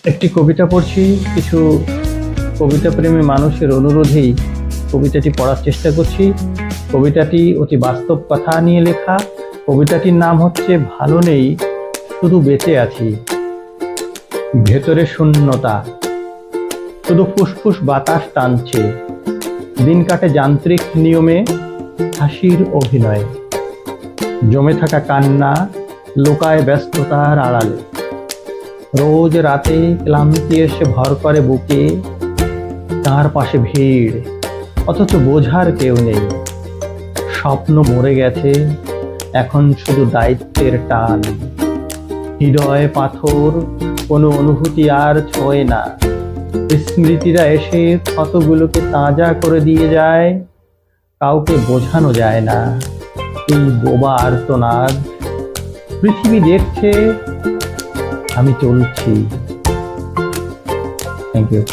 একটি কবিতা পড়ছি, কিছু কবিতাপ্রেমী মানুষের অনুরোধেই কবিতাটি পড়ার চেষ্টা করছি। কবিতাটি অতি বাস্তব কথা নিয়ে লেখা। কবিতাটির নাম হচ্ছে ভালো নেই, শুধু বেঁচে আছি। ভেতরে শূন্যতা, শুধু ফুসফুস বাতাস টানছে। দিন কাটে যান্ত্রিক নিয়মে, হাসির অভিনয়। জমে থাকা কান্না লোকায় ব্যস্ততার আড়ালে। রোজ রাতে ক্লান্তি এসে ভর করে বুকে, তার পাশে ভিড়, অথচ বোঝার কেউ নেই। স্বপ্ন মরে গেছে, এখন শুধু দায়িত্বের টান। হৃদয় পাথর, কোনো অনুভূতি আর ছোঁয় না। স্মৃতিরা এসে ক্ষতগুলোকে তাজা করে দিয়ে যায়। কাউকে বোঝানো যায় না এই বোবা আর্তনাদ। পৃথিবী দেখছে, আমি চলছি। Thank you.